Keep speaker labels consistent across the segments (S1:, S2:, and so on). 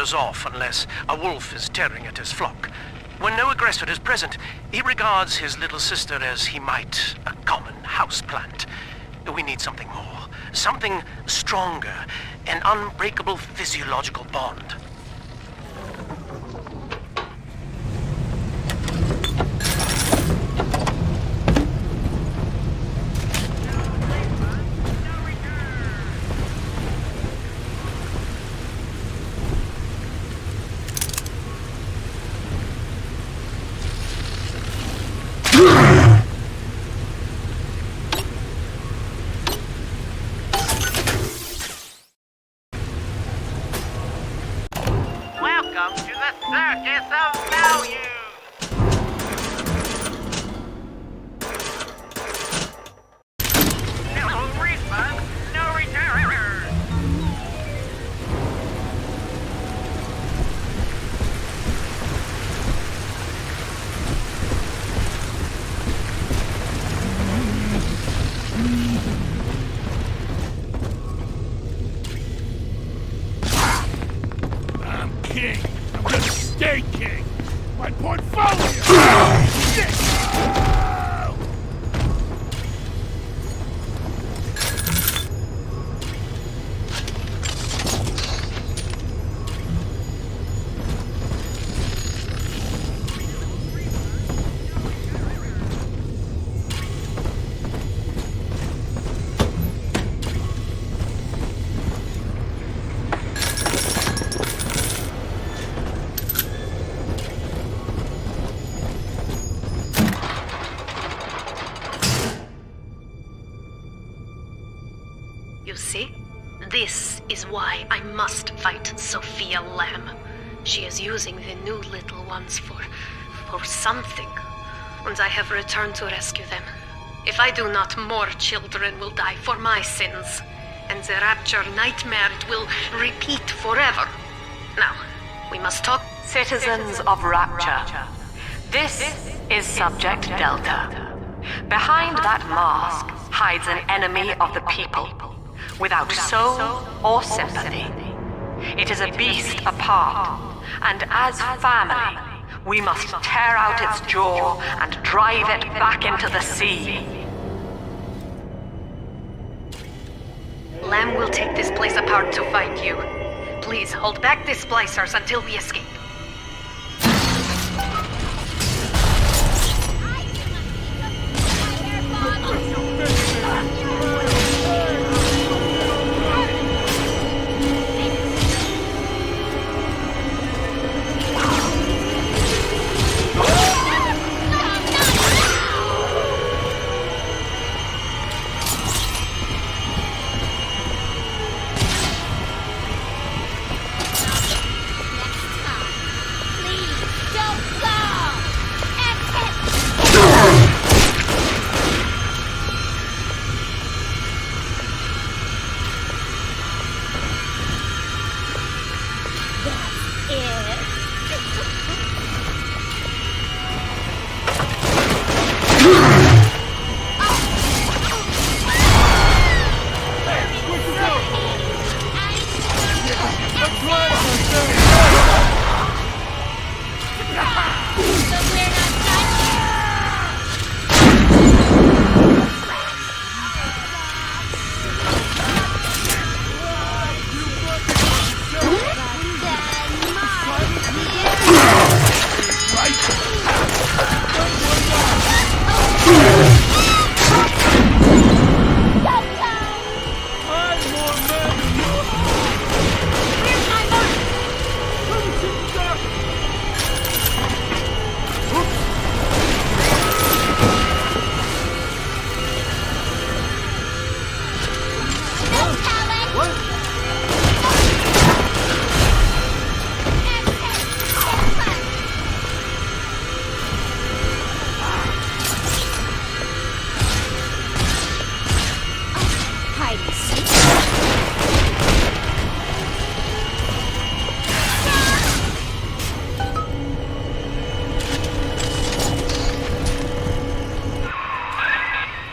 S1: wanders off unless a wolf is tearing at his flock. When no aggressor is present, he regards his little sister as he might a common houseplant. We need something more, something stronger, an unbreakable physiological bond.
S2: Welcome to the Circus of Value! No refund, no return!
S3: I'm king. I'm gonna stay king. My portfolio! Shit!
S4: You see? This is why I must fight Sophia Lamb. She is using the new little ones for something. And I have returned to rescue them. If I do not, more children will die for my sins. And the Rapture nightmare will repeat forever. Now, we must talk.
S5: Citizens of Rapture, this is Subject Delta. Behind that mask hides an enemy of the people, without soul or sympathy. It is a beast apart, and as family, we must tear out its jaw and drive it back into the sea.
S4: Lamb will take this place apart to find you. Please hold back the splicers until we escape.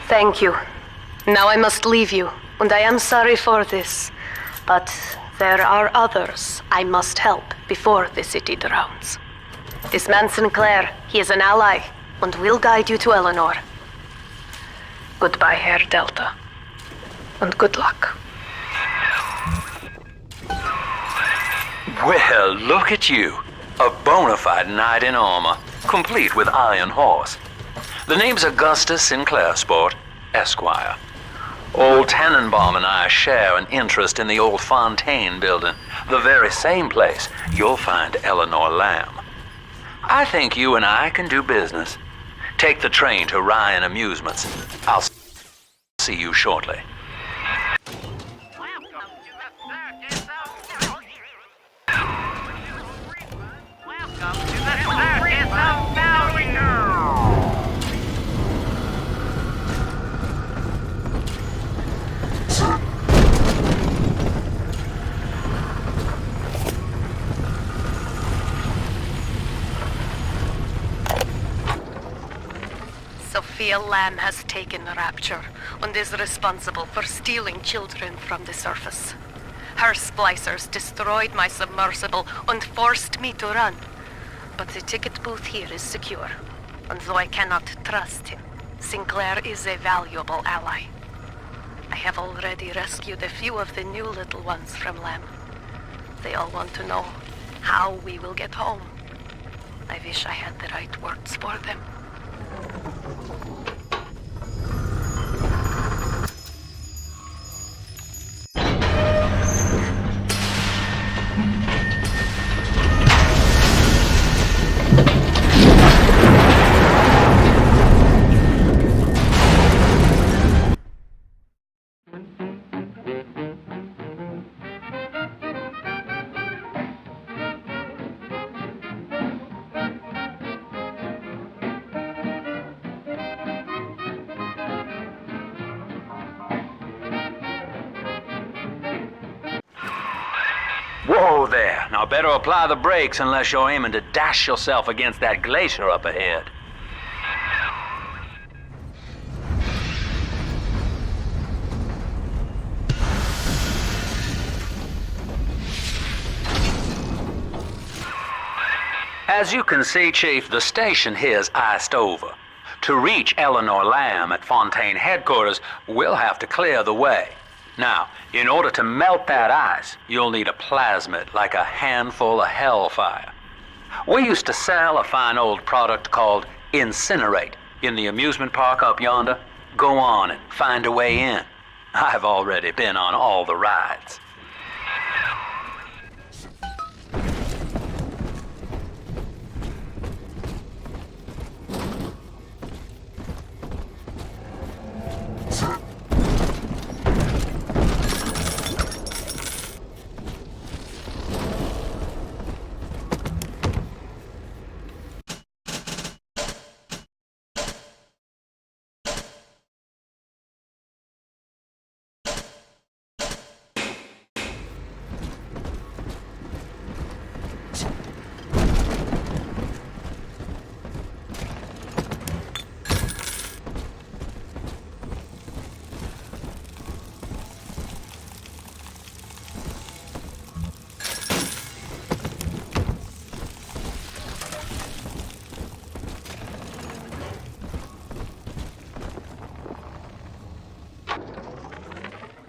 S4: Thank you. Now I must leave you, and I am sorry for this. But there are others I must help. before the city drowns. This man Sinclair, he is an ally, and will guide you to Eleanor. Goodbye, Herr Delta. And good luck.
S6: Well, look at you. A bona fide knight in armor, complete with iron horse. The name's Augustus Sinclair Sport, Esquire. Old Tannenbaum and I share an interest in the old Fontaine building, the very same place you'll find Eleanor Lamb. I think you and I can do business. Take the train to Ryan Amusements. I'll see you shortly.
S2: Welcome to the circus of value.
S4: Sophia Lamb has taken Rapture and is responsible for stealing children from the surface. Her splicers destroyed my submersible and forced me to run. But the ticket booth here is secure, and though I cannot trust him, Sinclair is a valuable ally. I have already rescued a few of the new little ones from Lamb. They all want to know how we will get home. I wish I had the right words for them.
S6: Whoa there. Now better apply the brakes unless you're aiming to dash yourself against that glacier up ahead. As you can see, Chief, the station here's iced over. To reach Eleanor Lamb at Fontaine headquarters, we'll have to clear the way. Now, in order to melt that ice, you'll need a plasmid, like a handful of hellfire. We used to sell a fine old product called Incinerate in the amusement park up yonder. Go on and find a way in. I've already been on all the rides.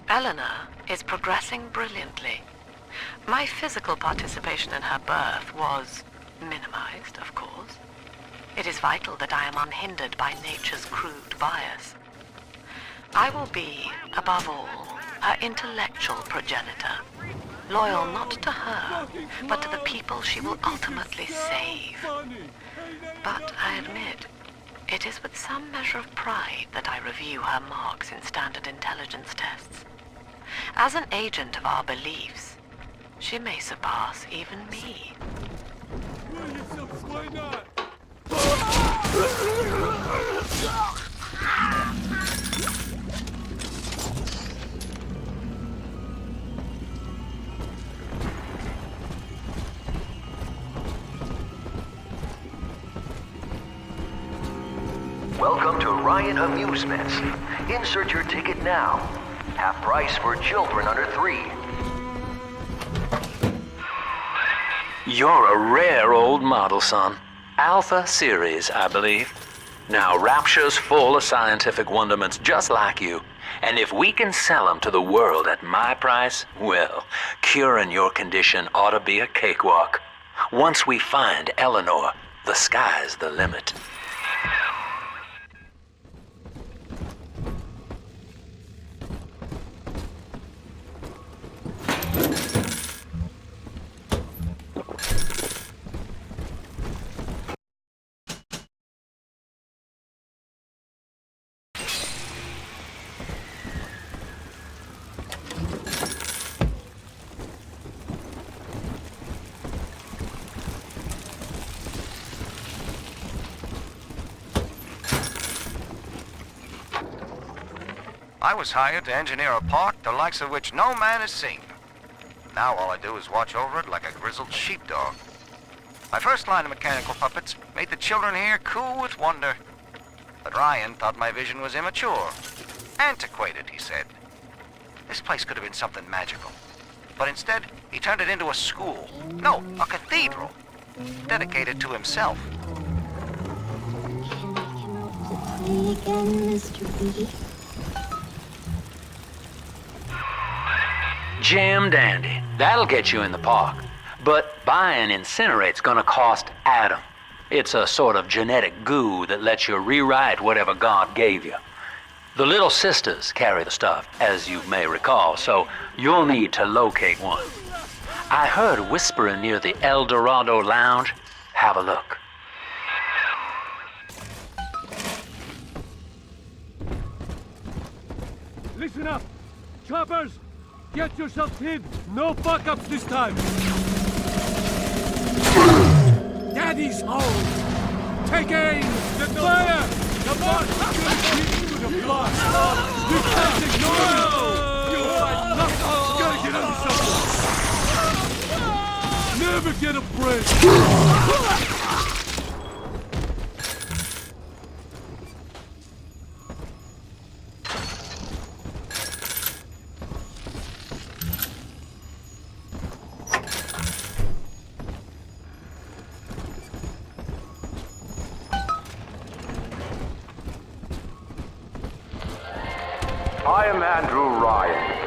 S5: Eleanor is progressing brilliantly. My physical participation in her birth was minimized, of course. It is vital that I am unhindered by nature's crude bias. I will be, above all, her intellectual progenitor, loyal not to her, but to the people she will ultimately save. But I admit, it is with some measure of pride that I review her marks in standard intelligence tests. As an agent of our beliefs, she may surpass even me.
S3: Why not?
S7: Welcome to Ryan Amusements. Insert your ticket now. Half price for children under 3.
S6: You're a rare old model, son. Alpha series, I believe. Now, Rapture's full of scientific wonderments just like you. And if we can sell them to the world at my price, well, curing your condition ought to be a cakewalk. Once we find Eleanor, the sky's the limit.
S8: I was hired to engineer a park the likes of which no man has seen. Now all I do is watch over it like a grizzled sheepdog. My first line of mechanical puppets made the children here coo with wonder. But Ryan thought my vision was immature. Antiquated, he said. This place could have been something magical. But instead, he turned it into a school. No, a cathedral. Dedicated to himself.
S9: Play again, Mr. B.
S6: Jam dandy. That'll get you in the park. But buying Incinerate's gonna cost Adam. It's a sort of genetic goo that lets you rewrite whatever God gave you. The little sisters carry the stuff, as you may recall, so you'll need to locate one. I heard whispering near the El Dorado Lounge. Have a look.
S3: Listen up! Choppers! Get yourselves hid! No fuck-ups this time! Daddy's home! Take aim! The fire! The blood! The blood! You can't ignore it! You'll find nothing! You gotta get under something! Never get a break!
S10: I am Andrew Ryan.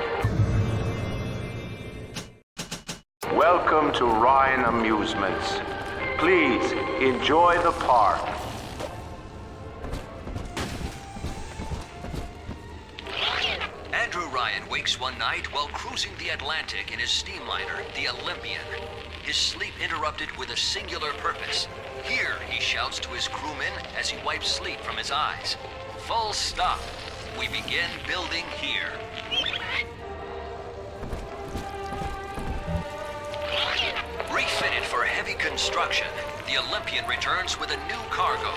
S10: Welcome to Ryan Amusements. Please enjoy the park.
S11: Andrew Ryan wakes one night while cruising the Atlantic in his steamliner, the Olympian. His sleep interrupted with a singular purpose. Here, he shouts to his crewmen as he wipes sleep from his eyes. Full stop. We begin building here. Refitted for heavy construction, the Olympian returns with a new cargo.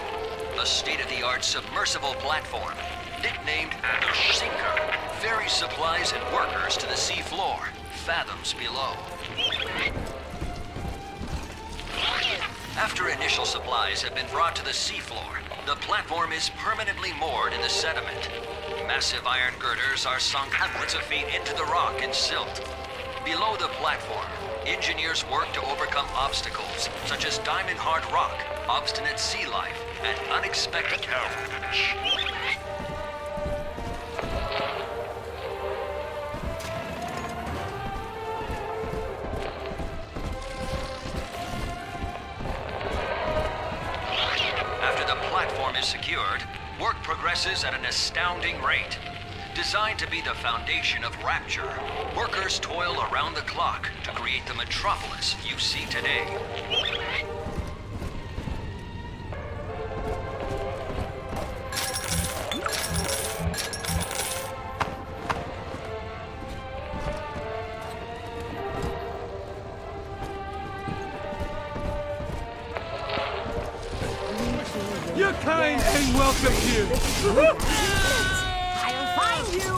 S11: A state-of-the-art submersible platform, nicknamed the Sinker, ferries supplies and workers to the sea floor, fathoms below. After initial supplies have been brought to the seafloor, the platform is permanently moored in the sediment. Massive iron girders are sunk hundreds of feet into the rock and silt. Below the platform, engineers work to overcome obstacles such as diamond-hard rock, obstinate sea life, and unexpected peril. Secured, work progresses at an astounding rate. Designed to be the foundation of Rapture, workers toil around the clock to create the metropolis you see today.
S3: Your kind ain't welcome here!
S12: I'll find you!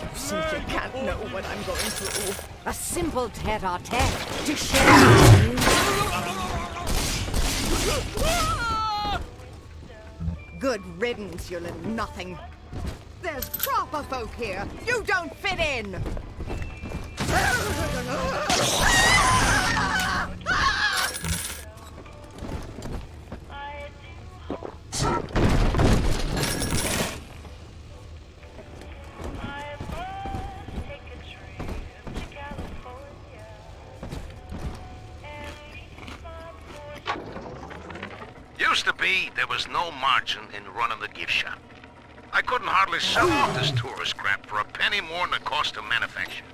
S12: You simply can't know what I'm going through. A simple tete-a-tete to share with you. Good riddance, you little nothing. There's proper folk here. You don't fit in.
S13: Used to be, there was no margin in running the gift shop. I couldn't hardly sell off this tourist crap for a penny more than the cost of manufacture.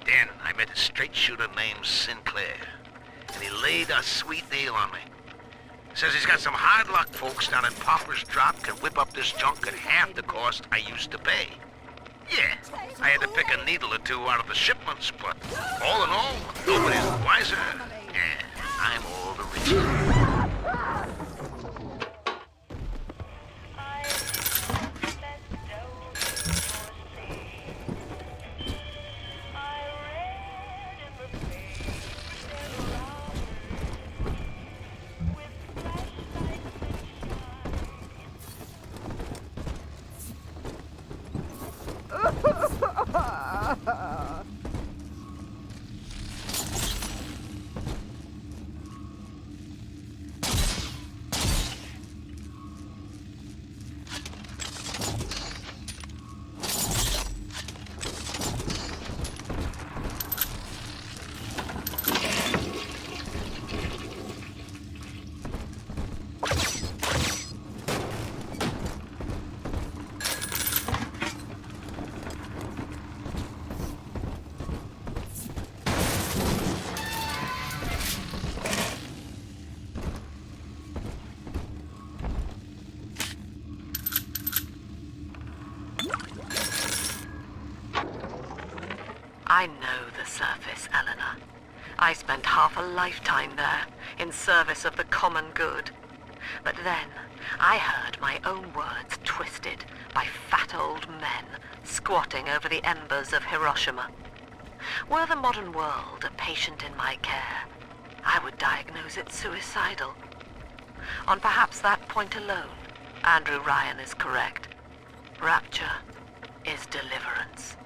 S13: Then I met a straight shooter named Sinclair, and he laid a sweet deal on me. Says he's got some hard luck folks down in Popper's Drop can whip up this junk at half the cost I used to pay. Yeah, I had to pick a needle or two out of the shipments, but all in all, nobody's the wiser, and I'm all the richer.
S5: I know the surface, Eleanor. I spent half a lifetime there, in service of the common good. But then, I heard my own words twisted by fat old men squatting over the embers of Hiroshima. Were the modern world a patient in my care, I would diagnose it suicidal. On perhaps that point alone, Andrew Ryan is correct. Rapture is deliverance.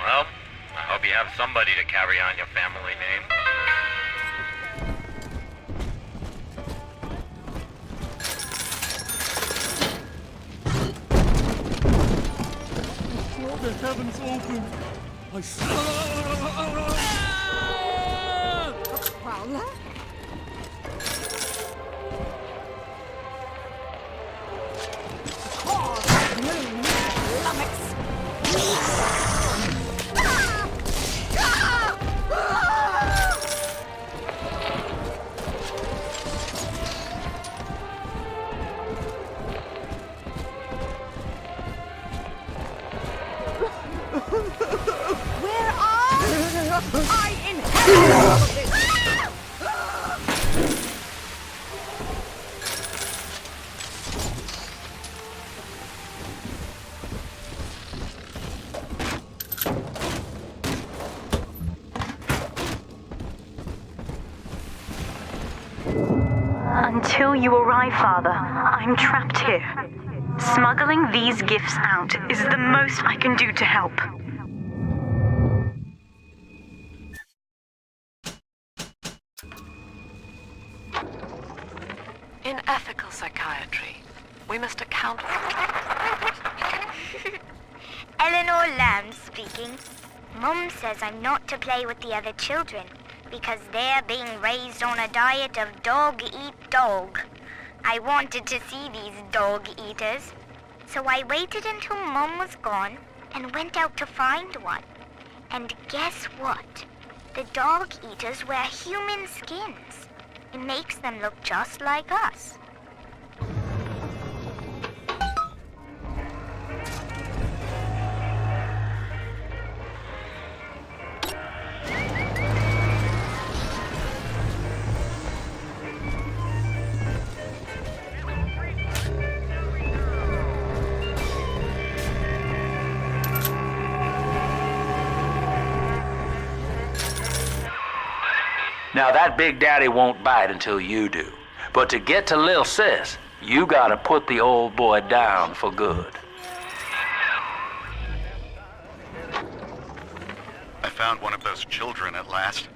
S14: Well, I hope you have somebody to carry on your family name.
S3: Oh, the heavens open. I
S12: Prowler? Where are I inherit all of this?
S15: Until you arrive, Father, I'm trapped here. Smuggling these gifts out is the most I can do to help.
S5: In ethical psychiatry, we must account for...
S16: Eleanor Lamb speaking. Mum says I'm not to play with the other children because they're being raised on a diet of dog eat dog. I wanted to see these dog eaters, so I waited until Mum was gone and went out to find one. And guess what? The dog eaters wear human skins. It makes them look just like us.
S6: Now that Big Daddy won't bite until you do. But to get to Lil Sis, you gotta put the old boy down for good.
S17: found one of those children at last.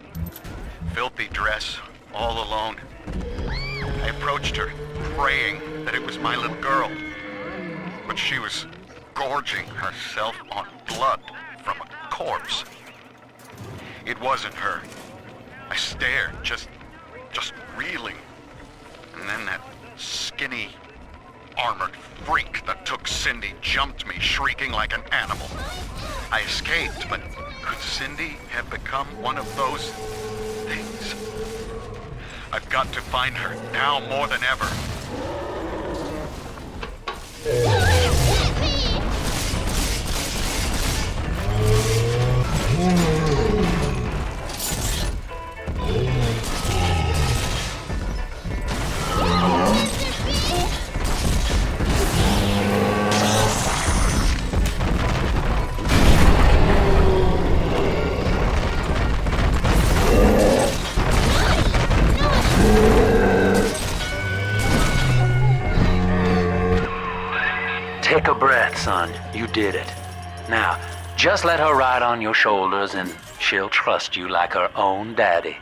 S17: Filthy dress, all alone. I approached her, praying that it was my little girl. But she was gorging herself on blood from a corpse. It wasn't her. I stared, just reeling. And then that skinny, armored freak that took Cindy jumped me, shrieking like an animal. I escaped, but could Cindy have become one of those things? I've got to find her now more than ever.
S6: Take a breath, son. You did it. Now, just let her ride on your shoulders and she'll trust you like her own daddy.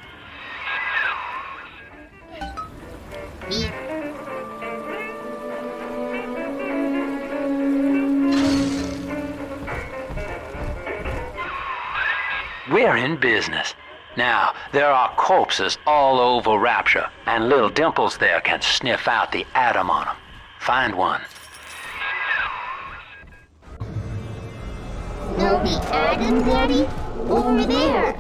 S6: We're in business. Now, there are corpses all over Rapture, and little Dimples there can sniff out the atom on them. Find one.
S9: No, the Adam, Daddy? Over there!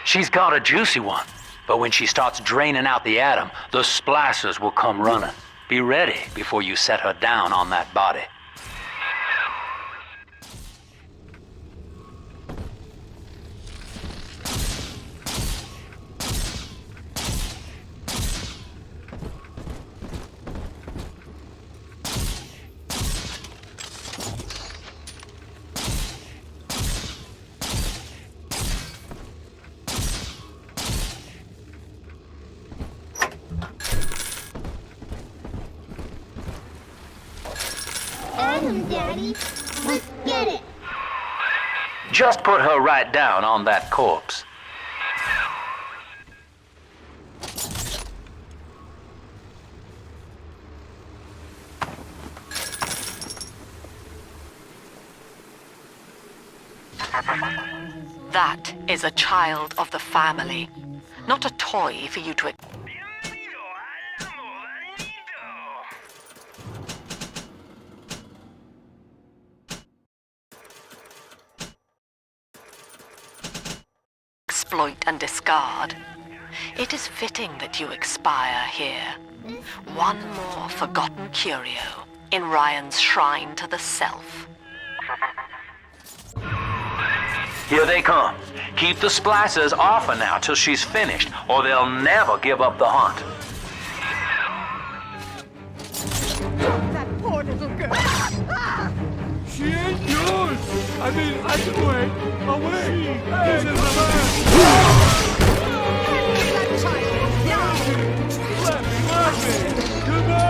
S6: She's got a juicy one, but when she starts draining out the atom, the splicers will come running. Be ready before you set her down on that body.
S9: Adam, Daddy, let's get it!
S6: Just put her right down on that corpse.
S5: That is a child of the family, not a toy for you to... exploit and discard. It is fitting that you expire here. One more forgotten curio in Ryan's shrine to the self.
S6: Here they come. Keep the splicers off her now till she's finished, or they'll never give up the hunt.
S12: That poor little girl.
S3: She ain't yours! I mean, I can wait! Away! This is the man!
S12: That child now!
S3: Let me! Come on!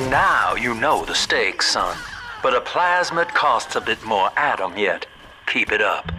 S6: Now you know the stakes, son. But a plasmid costs a bit more atom yet. Keep it up.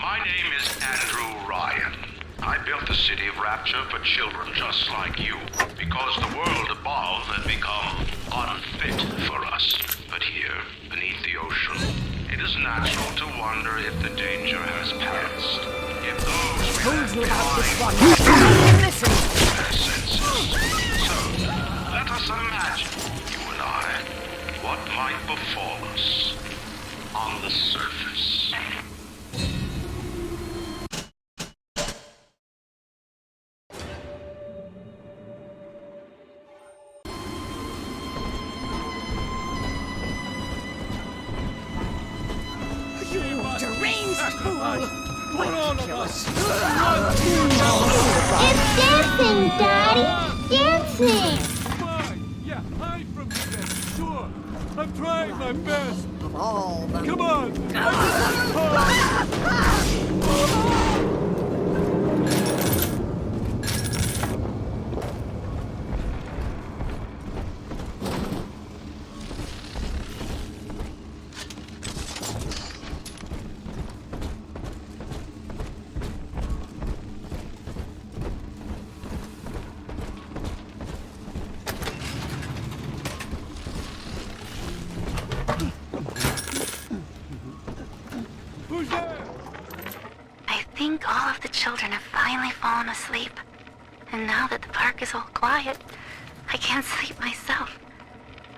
S18: My name is Andrew Ryan. I built the city of Rapture for children just like you, because the world above had become unfit for us. But here, beneath the ocean, it is natural to wonder if the danger has passed. If those we left behind
S12: Listen.
S18: their senses. So, let us imagine, you and I, what might befall us on the surface.
S12: Deranged fool!
S3: For all of us!
S9: It's dancing, Daddy! Dancing!
S3: Fine! Yeah, hide from me then, sure! I'm trying my best!
S12: Of all the...
S3: Come on! Who's there?
S4: I think all of the children have finally fallen asleep. And now that the park is all quiet, I can't sleep myself.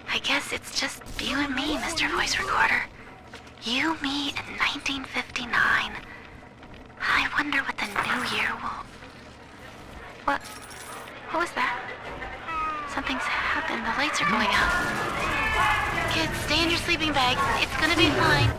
S4: I guess it's just you and me, Mr. Voice Recorder. You, me, and 1959. I wonder what the new year will... What was that? Something's happened. The lights are going out. Kids, stay in your sleeping bags. It's gonna be fine.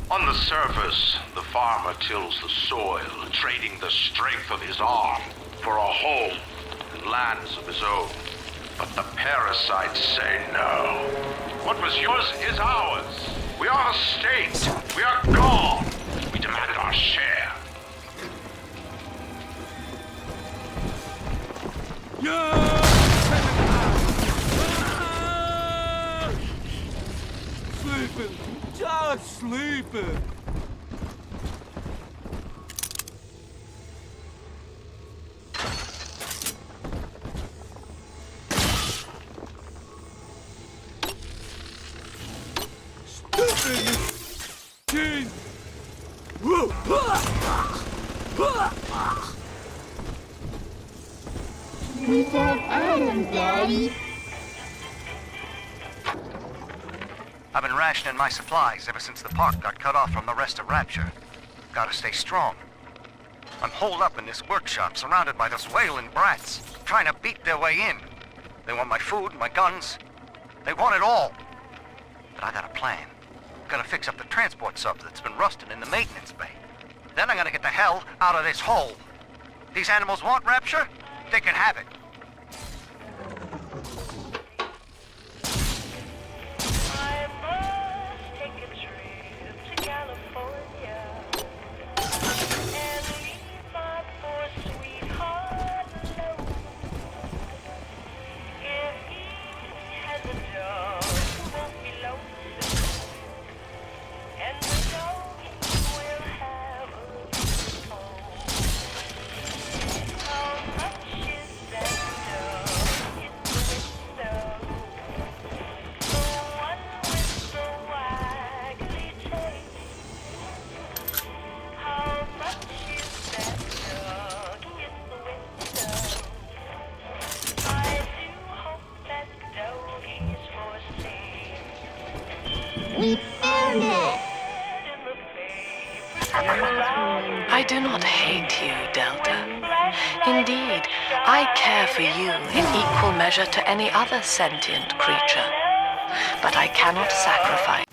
S18: On the surface, the farmer tills the soil, trading the strength of his arm for a home and lands of his own. But the parasites say no. What was yours is ours. We are the state. We are gone. We demand our share.
S3: Sleeping. Just sleeping. Stupid kid.
S9: We got Adam, Daddy.
S8: I've been rationing my supplies ever since the park got cut off from the rest of Rapture. Gotta stay strong. I'm holed up in this workshop, surrounded by those wailing brats, trying to beat their way in. They want my food, my guns. They want it all. But I got a plan. I'm gonna fix up the transport sub that's been rusting in the maintenance bay. Then I'm gonna get the hell out of this hole. These animals want Rapture? They can have it.
S9: We found it!
S5: I do not hate you, Delta. Indeed, I care for you in equal measure to any other sentient creature. But I cannot sacrifice.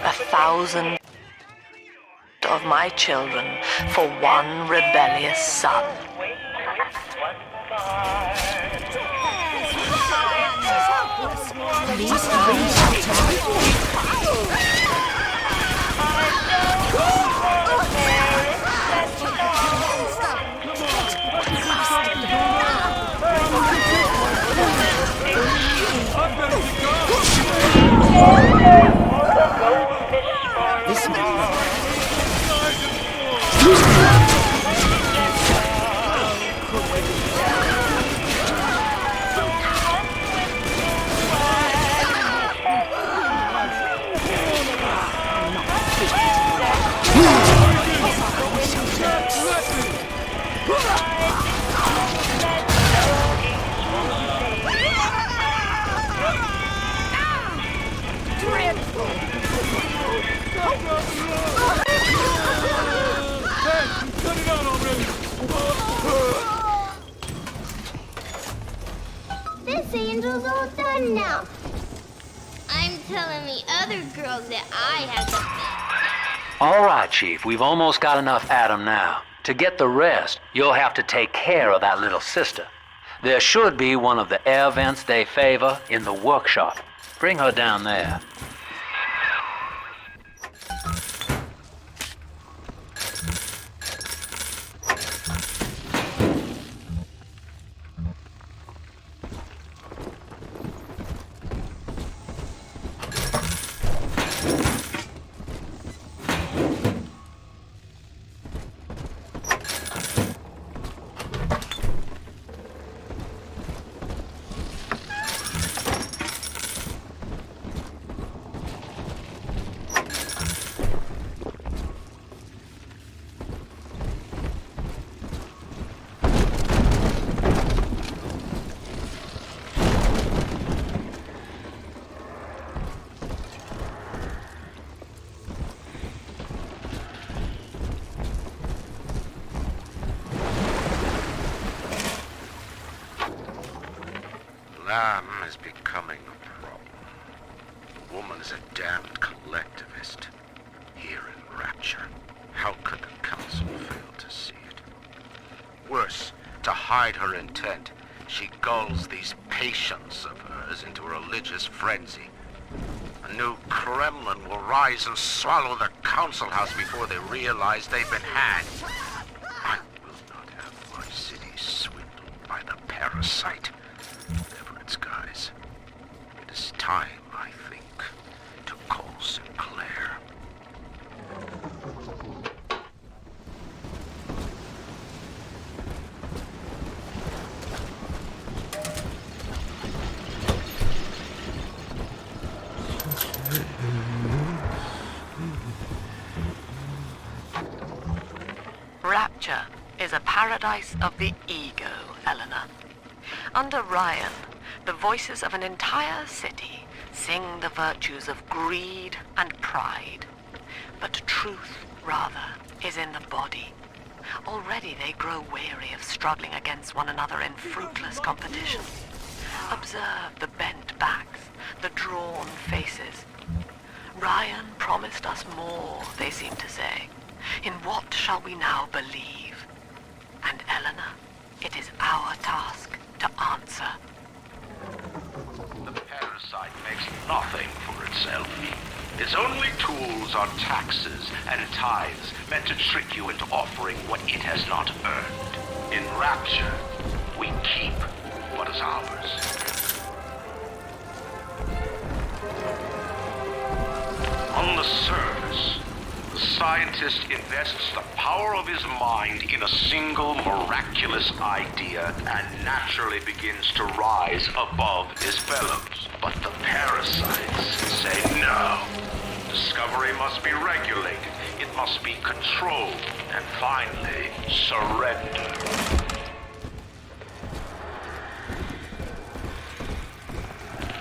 S5: 1,000 of my children for one rebellious son.
S9: This angel's all done now. I'm telling the other girls that I have the best.
S6: All right, Chief, we've almost got enough Adam now. To get the rest, you'll have to take care of that little sister. There should be one of the air vents they favor in the workshop. Bring her down there.
S13: Lamb is becoming a problem. The woman is a damned collectivist. Here in Rapture, how could the Council fail to see it? Worse, to hide her intent, she gulls these patients of hers into a religious frenzy. A new Kremlin will rise and swallow the Council House before they realize they've been had. I will not have my city swindled by the parasite. Whatever its guise, it is time, I think, to call Sinclair.
S5: Rapture is a paradise of the ego, Eleanor. Under Ryan, the voices of an entire city sing the virtues of greed and pride. But truth, rather, is in the body. Already they grow weary of struggling against one another in fruitless competition. Observe the bent backs, the drawn faces. Ryan promised us more, they seem to say. In what shall we now believe? And Eleanor, it is our task to answer.
S18: The parasite makes nothing for itself. Its only tools are taxes and tithes meant to trick you into offering what it has not earned. In Rapture, we keep what is ours. On the surface, the scientist invests the power of his mind in a single miraculous idea and naturally begins to rise above his fellows. But the parasites say no. Discovery must be regulated. It must be controlled. And finally, surrender.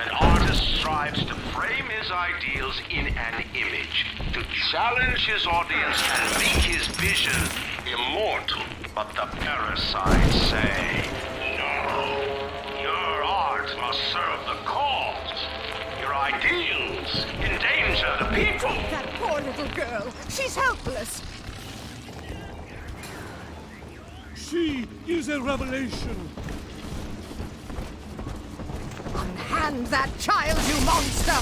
S18: An artist strives to frame his ideals in an image, to challenge his audience and make his vision immortal. But the parasites say, no, your art must serve the cause. Your ideals endanger
S10: capture the people.
S12: That poor little girl. She's helpless.
S3: She is a revelation.
S12: Unhand that child, you monster!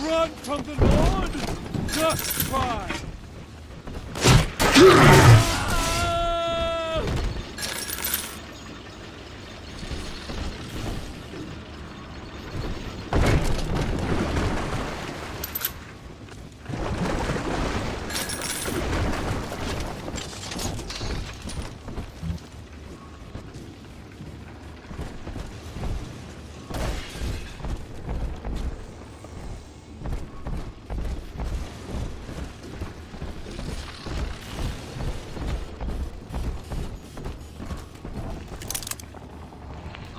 S3: Run from the Lord? Just try.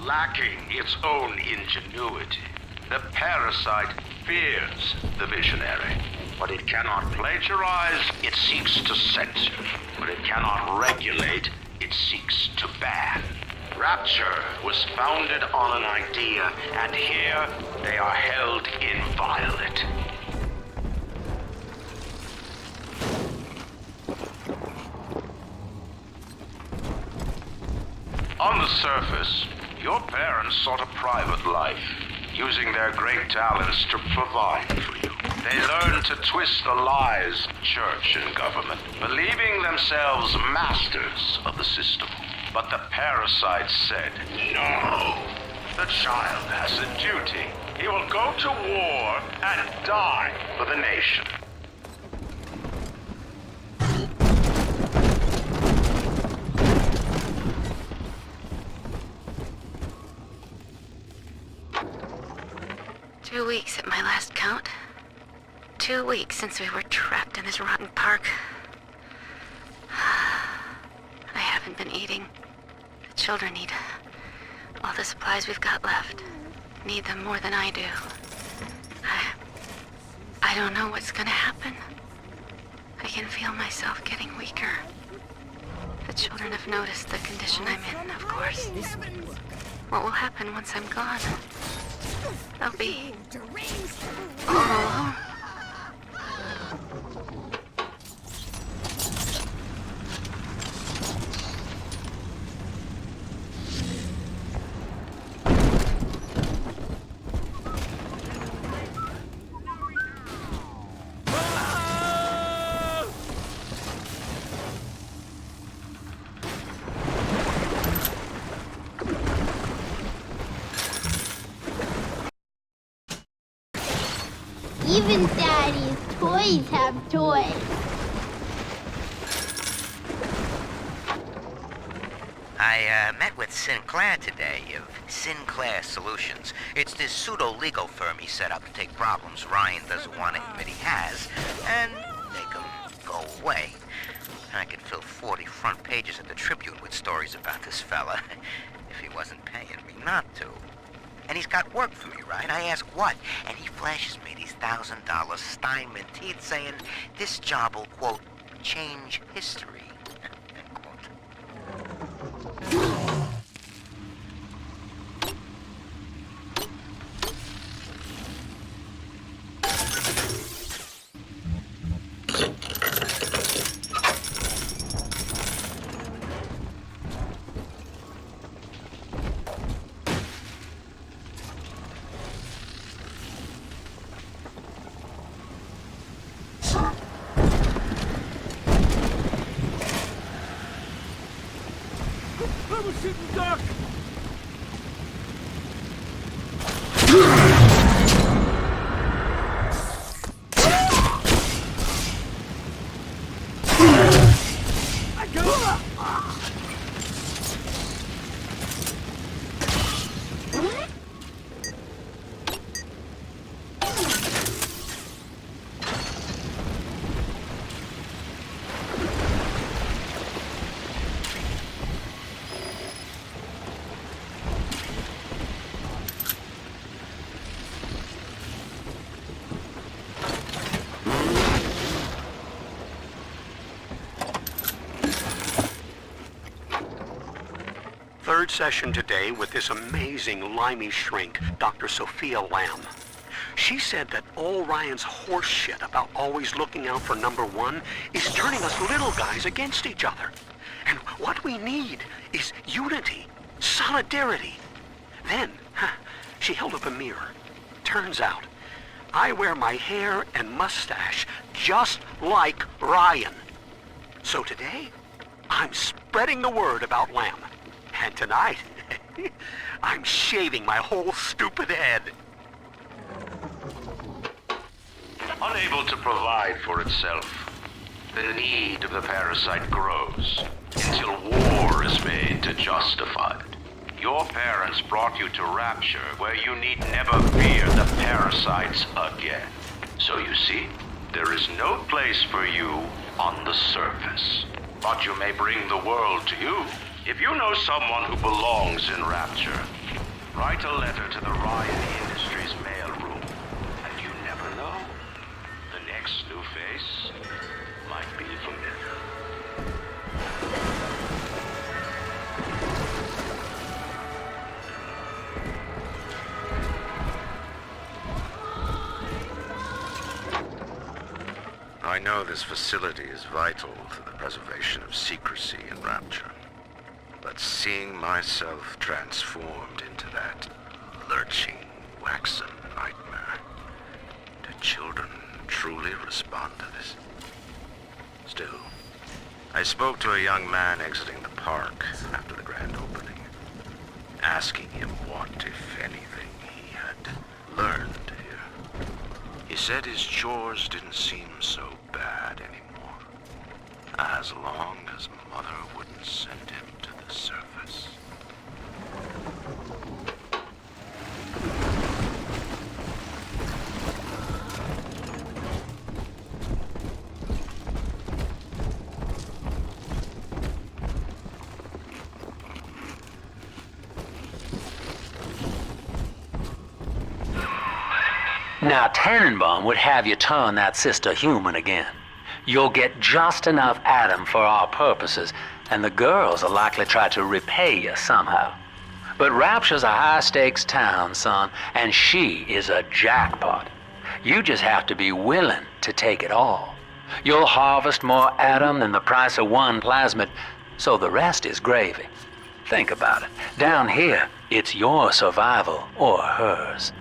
S18: Lacking its own ingenuity, the parasite fears the visionary. What it cannot plagiarize, it seeks to censor. What it cannot regulate, it seeks to ban. Rapture was founded on an idea, and here they are held inviolate. On the surface, your parents sought a private life, using their great talents to provide for you. They learned to twist the lies of church and government, believing themselves masters of the system. But the parasite said, no, the child has a duty. He will go to war and die for the nation.
S4: Two weeks at my last count. 2 weeks since we were trapped in this rotten park. I haven't been eating. The children need all the supplies we've got left. Need them more than I do. I don't know what's gonna happen. I can feel myself getting weaker. The children have noticed the condition I'm in, of course. What will happen once I'm gone? They'll be all alone.
S9: Even Daddy's toys have toys.
S2: I met with Sinclair today of Sinclair Solutions. It's this pseudo-legal firm he set up to take problems Ryan doesn't want to admit he has and make them go away. I could fill 40 front pages of the Tribune with stories about this fella if he wasn't paying me not to. And he's got work for me, right? I ask what? And he flashes me these $1,000 Steinman teeth saying this job will, quote, change history, end quote.
S3: I was sitting duck! I go!
S19: Third session today with this amazing limey shrink, Dr. Sophia Lamb. She said that all Ryan's horse shit about always looking out for number one is turning us little guys against each other. And what we need is unity, solidarity. Then, she held up a mirror. Turns out, I wear my hair and mustache just like Ryan. So today, I'm spreading the word about Lamb. And tonight, I'm shaving my whole stupid head.
S18: Unable to provide for itself, the need of the parasite grows until war is made to justify it. Your parents brought you to Rapture, where you need never fear the parasites again. So you see, there is no place for you on the surface. But you may bring the world to you. If you know someone who belongs in Rapture, write a letter to the Ryan Industries mailroom. And you never know. The next new face might be familiar.
S13: I know this facility is vital to the preservation of secrecy in Rapture. But seeing myself transformed into that lurching, waxen nightmare, do children truly respond to this? Still, I spoke to a young man exiting the park after the grand opening, asking him what, if anything, he had learned here. He said his chores didn't seem so bad anymore, as long as Mother wouldn't send him to the surface.
S6: Now, Tannenbaum would have you turn that sister human again. You'll get just enough Adam for our purposes, and the girls will likely try to repay you somehow. But Rapture's a high-stakes town, son, and she is a jackpot. You just have to be willing to take it all. You'll harvest more Adam than the price of one plasmid, so the rest is gravy. Think about it. Down here, it's your survival or hers.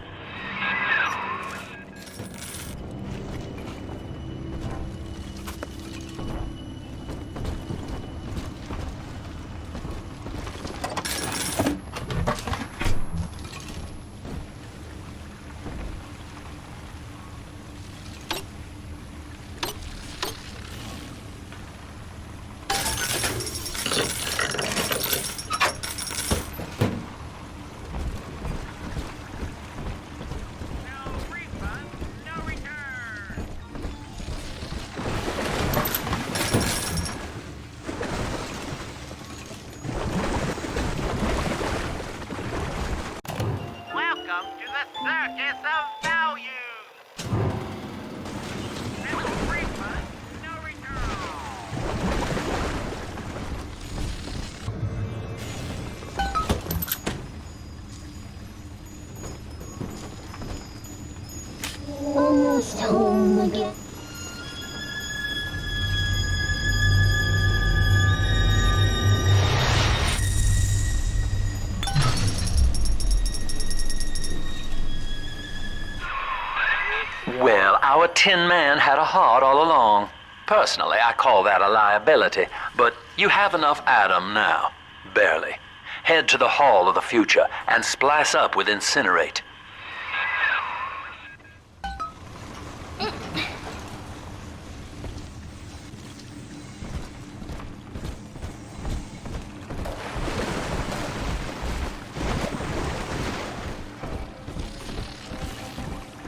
S9: Almost home again.
S6: Well, our Tin Man had a heart all along. Personally, I call that a liability, but you have enough Adam now. Barely. Head to the Hall of the Future and splice up with Incinerate.